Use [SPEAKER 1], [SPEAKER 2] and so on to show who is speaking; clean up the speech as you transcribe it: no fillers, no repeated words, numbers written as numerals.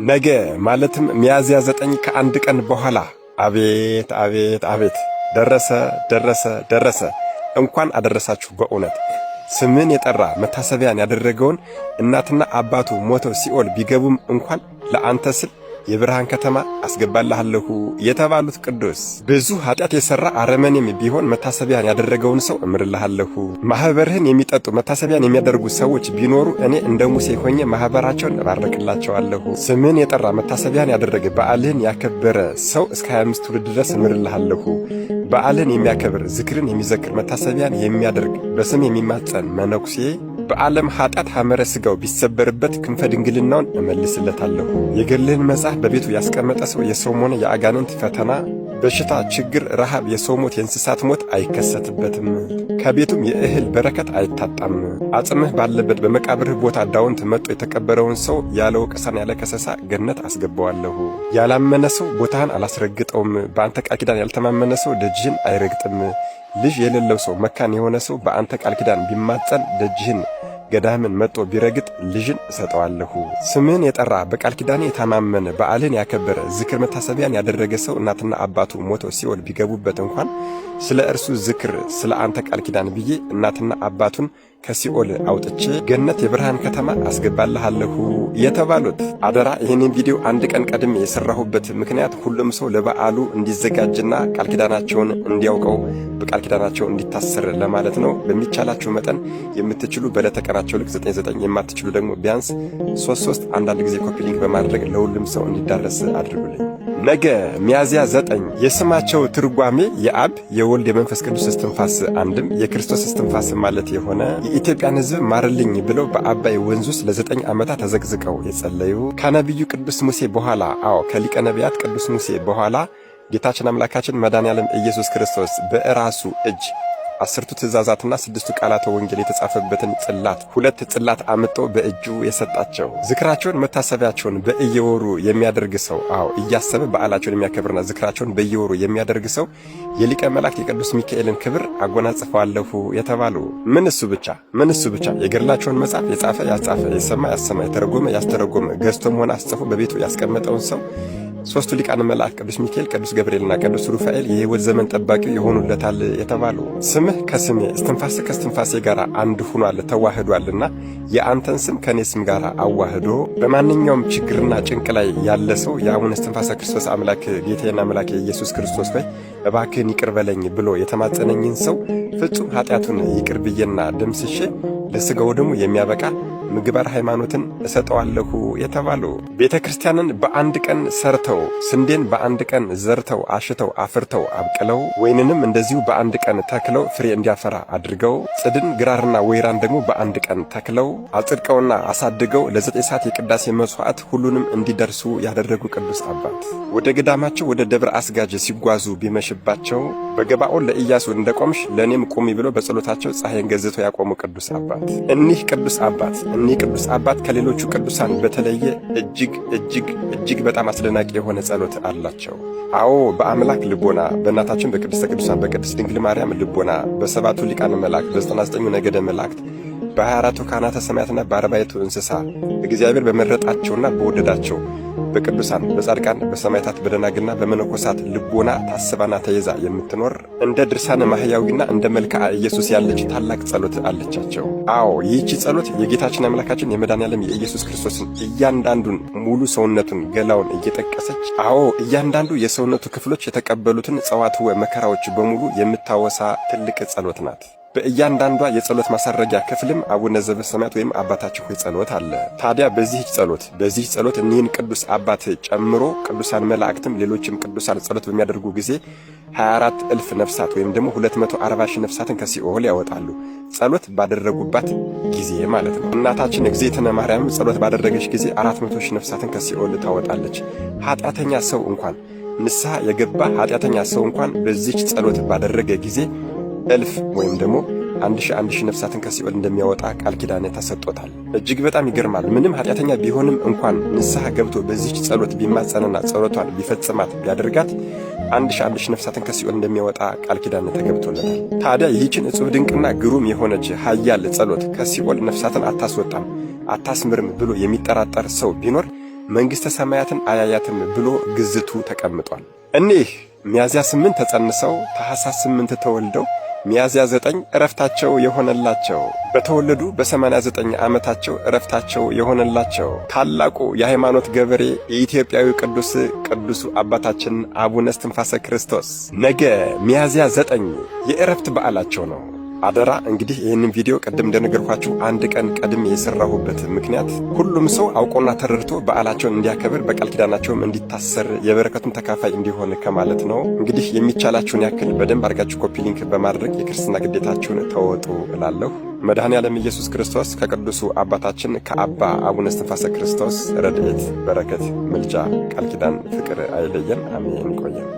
[SPEAKER 1] ነገ ማለትም ሚያዝያ 9 ከአንድ ቀን በኋላ አቤት አቤት አቤት ደረሰ። እንኳን አደረሳችሁ። በእውነት ስምን የጠራ መታሰቢያን ያደረገውን እናትና አባቱ ሞተው ሲኦል ቢገቡም እንኳን ለአንተ ስል የብርሃን ከተማ አስገባልሃለሁ የተባሉት ቅዱስ ብዙ ኃጢአት የሰራ አረመኔም ቢሆን መታሰቢያን ያደረገውን ሰው እምርልሃለሁ። ማህበርህን የሚጠጡ መታሰቢያን የሚያደርጉ ሰዎች ቢኖሩ እኔ እንደ ሙሴ ሆኜ ማህበራቸውን እባርክላቸዋለሁ። ስምን የጠራ መታሰቢያን ያደረገ በዓልህን ያከበረ ሰው እስከ 25 ትውልድ ድረስ እምርልሃለሁ። በዓልህን የሚያከብር ዝክርን የሚዘክር መታሰቢያን የሚያደርግ በስም የሚማጸን መነኩሴ በዓለም ኃጢአት ሐመረ ሥጋው ቢሰበርበት ክንፈ ድንግልናውን እመልስለታለሁ። የገድልህን መጽሐፍ በቤቱ ያስቀመጠ ሰው የሰውም ሆነ የአጋንንት ፈተና፣ በሽታ፣ ችግር፣ ረሃብ፣ የሰው ሞት፣ የእንስሳት ሞት አይከሰትበትም። ከቤቱም የእህል በረከት አይታጣም። አጽምህ ባለበት በመቃብርህ ቦታ ዳውንት መጥቶ የተቀበረውን ሰው ያለ ወቀሳን ያለ ከሰሳ ገነት አስገባዋለሁ። ያላመነ ሰው ቦታህን አላስረግጠውም። በአንተ ቃል ኪዳን ያልተማመነ ሰው ደጅህን አይረግጥም። ልጅ የሌለው ሰው መካን የሆነ ሰው በአንተ ቃል ኪዳን ቢማጸን ደጅህን ገዳምን መጥቶ ቢረግጥ ልጅን እሰጠዋለሁ። ስምህን የጠራ በቃል ኪዳኔ የታማመነ በዓልን ያከበረ ዝክር መታሰቢያን ያደረገ ሰው እናትና አባቱ ሞተው ሲኦል ቢገቡበት እንኳን ስለ እርሱ ዝክር ስለ አንተ ቃል ኪዳን ብዬ እናትና አባቱን ከሲኦል አውጥቼ ገነት የብርሃን ከተማ አስገባልሃለሁ የተባሉት። አደራ ይህንን ቪዲዮ አንድ ቀን ቀድሜ የሰራሁበት ምክንያት ሁሉም ሰው ለበዓሉ እንዲዘጋጅና ቃል ኪዳናቸውን እንዲያውቀው በቃል ኪዳናቸው እንዲታሰር ለማለት ነው። በሚቻላችሁ መጠን የምትችሉ በዕለተ ቀናቸው ልክ 99 የማትችሉ ደግሞ ቢያንስ 33 አንዳንድ ጊዜ ኮፒ ሊንክ በማድረግ ለሁሉም ሰው እንዲዳረስ አድርጉልኝ። ነገ ሚያዝያ 9 የስማቸው ትርጓሜ የአብ የወልድ የመንፈስ ቅዱስ እስትንፋስ አንድም የክርስቶስ እስትንፋስ ማለት የሆነ የኢትዮጵያን ሕዝብ ማርልኝ ብለው በአባይ ወንዝ ውስጥ ለ9 ዓመታት ተዘግዝቀው የጸለዩ ከነቢዩ ቅዱስ ሙሴ በኋላ ከሊቀ ነቢያት ቅዱስ ሙሴ በኋላ ጌታችን አምላካችን መድኃኔዓለም ኢየሱስ ክርስቶስ በራሱ እጅ 10ቱ ትእዛዛትና 6ቱ ቃላተ ወንጌል የተጻፈበትን ጽላት 2 ጽላት አምጦ በእጁ የሰጣቸው ዝክራቸውን መታሰቢያቸውን በየወሩ የሚያደርግ ሰው እያሰበ በዓላቸውን የሚያከብርና ዝክራቸውን በየወሩ የሚያደርግ ሰው የሊቀ መላእክት የቅዱስ ሚካኤልን ክብር አጎናጽፈዋለሁ የተባሉ ምን እሱ ብቻ የገድላቸውን መጽሐፍ የጻፈ ያጻፈ የሰማ ያሰማ የተረጎመ ያስተረጎመ ገዝቶም ሆነ አስጽፎ በቤቱ ያስቀመጠውን ሰው ሦስቱ ሊቃነ መላእክት ቅዱስ ሚካኤል፣ ቅዱስ ገብርኤልና ቅዱስ ሩፋኤል የሕይወት ዘመን ጠባቂው የሆኑለታል የተባሉ ስምህ ከስሜ እስትንፋስህ ከእስትንፋሴ ጋር አንድ ሆኗል ተዋህዷልና የአንተን ስም ከኔ ስም ጋር አዋህዶ በማንኛውም ችግርና ጭንቅ ላይ ያለ ሰው የአቡነ እስትንፋሰ ክርስቶስ አምላክ ጌታዬና አምላኬ ኢየሱስ ክርስቶስ ሆይ እባክህን ይቅር በለኝ ብሎ የተማጸነኝን ሰው ፍጹም ኃጢአቱን ይቅር ብዬና ደምስሼ ለሥጋው ደግሞ የሚያበቃ ምግባር ሃይማኖትን እሰጠዋለሁ የተባሉ ቤተ ክርስቲያንን በአንድ ቀን ሰርተው ስንዴን በአንድ ቀን ዘርተው አሽተው አፍርተው አብቅለው ወይንንም እንደዚሁ በአንድ ቀን ተክለው ፍሬ እንዲያፈራ አድርገው ጽድን ግራርና ወይራን ደግሞ በአንድ ቀን ተክለው አጽድቀውና አሳድገው ለ9 ሰዓት የቅዳሴ መስዋዕት ሁሉንም እንዲደርሱ ያደረጉ ቅዱስ አባት ወደ ገዳማቸው ወደ ደብረ አስጋጅ ሲጓዙ ቢመሽባቸው በገባኦን ለኢያሱ እንደቆምሽ ለእኔም ቁሚ ብሎ በጸሎታቸው ፀሐይን ገዝተው ያቆሙ ቅዱስ አባት እኒህ ቅዱስ አባት ከሌሎቹ ቅዱሳን በተለየ እጅግ በጣም አስደናቂ የሆነ ጸሎት አላቸው። በአምላክ ልቦና በእናታችን በቅድስተ ቅዱሳን በቅድስት ድንግል ማርያም ልቦና በሰባቱ ሊቃነ መላእክት በ99ኙ ነገደ መላእክት በ24ቱ ካህናተ ሰማያትና በ40ቱ እንስሳ እግዚአብሔር በመረጣቸውና በወደዳቸው በቅዱሳን በጻድቃን በሰማዕታት በደናግልና በመነኮሳት ልቦና ታስባና ተይዛ የምትኖር እንደ ድርሳነ ማህያዊና እንደ መልክዓ ኢየሱስ ያለች ታላቅ ጸሎት አለቻቸው። ይህቺ ጸሎት የጌታችን አምላካችን የመድኃኔዓለም የኢየሱስ ክርስቶስን እያንዳንዱን ሙሉ ሰውነቱን ገላውን እየጠቀሰች እያንዳንዱ የሰውነቱ ክፍሎች የተቀበሉትን ጸዋትወ መከራዎች በሙሉ የምታወሳ ትልቅ ጸሎት ናት። በእያንዳንዷ የጸሎት ማሳረጊያ ክፍልም አቡነ ዘበሰማያት ወይም አባታችን ሆይ ጸሎት አለ። ታዲያ በዚህ ጸሎት እኒህን ቅዱስ አባት ጨምሮ ቅዱሳን መላእክትም ሌሎችም ቅዱሳን ጸሎት በሚያደርጉ ጊዜ 24,000 ነፍሳት ወይም ደግሞ 240,000 ነፍሳትን ከሲኦል ያወጣሉ። ጸሎት ባደረጉባት ጊዜ ማለት ነው። እናታችን እግዝእትነ ማርያም ጸሎት ባደረገች ጊዜ 400,000 ነፍሳትን ከሲኦል ታወጣለች። ኃጢአተኛ ሰው እንኳን ንስሐ የገባ ኃጢአተኛ ሰው እንኳን በዚህች ጸሎት ባደረገ ጊዜ 1000 ወይም ደግሞ 1000 ነፍሳትን ከሲኦል እንደሚያወጣ ቃል ኪዳን ተሰጥቶታል። እጅግ በጣም ይገርማል። ምንም ኃጢአተኛ ቢሆንም እንኳን ንስሐ ገብቶ በዚህች ጸሎት ቢማጸንና ጸሎቷን ቢፈጽማት ቢያደርጋት 1000 ነፍሳትን ከሲኦል እንደሚያወጣ ቃል ኪዳን ተገብቶለታል። ታዲያ ይህችን እጹብ ድንቅና ግሩም የሆነች ኃያል ጸሎት ከሲኦል ነፍሳትን አታስወጣም አታስምርም ብሎ የሚጠራጠር ሰው ቢኖር መንግሥተ ሰማያትን አያያትም ብሎ ግዝቱ ተቀምጧል። እኒህ ሚያዝያ 8 ተጸንሰው ታኅሳስ 8 ተወልደው ሚያዝያ 9 ዕረፍታቸው የሆነላቸው በተወለዱ በ89 ዓመታቸው ዕረፍታቸው የሆነላቸው ታላቁ የሃይማኖት ገበሬ የኢትዮጵያዊ ቅዱሱ አባታችን አቡነ እስትንፋሰ ክርስቶስ ነገ ሚያዝያ 9 የዕረፍት በዓላቸው ነው። አደራ እንግዲህ ይህንን ቪዲዮ ቅድም እንደነገርኳችሁ አንድ ቀን ቀድሜ የሰራሁበት ምክንያት ሁሉም ሰው አውቆና ተረድቶ በዓላቸውን እንዲያከብር በቃል ኪዳናቸውም እንዲታሰር የበረከቱን ተካፋይ እንዲሆን ከማለት ነው። እንግዲህ የሚቻላችሁን ያክል በደንብ አድርጋችሁ ኮፒ ሊንክ በማድረግ የክርስትና ግዴታችሁን ተወጡ እላለሁ። መድኃኔዓለም ኢየሱስ ክርስቶስ ከቅዱሱ አባታችን ከአባ አቡነ እስትንፋሰ ክርስቶስ ረድኤት፣ በረከት፣ ምልጃ፣ ቃል ኪዳን፣ ፍቅር አይለየን። አሜን። ቆየን።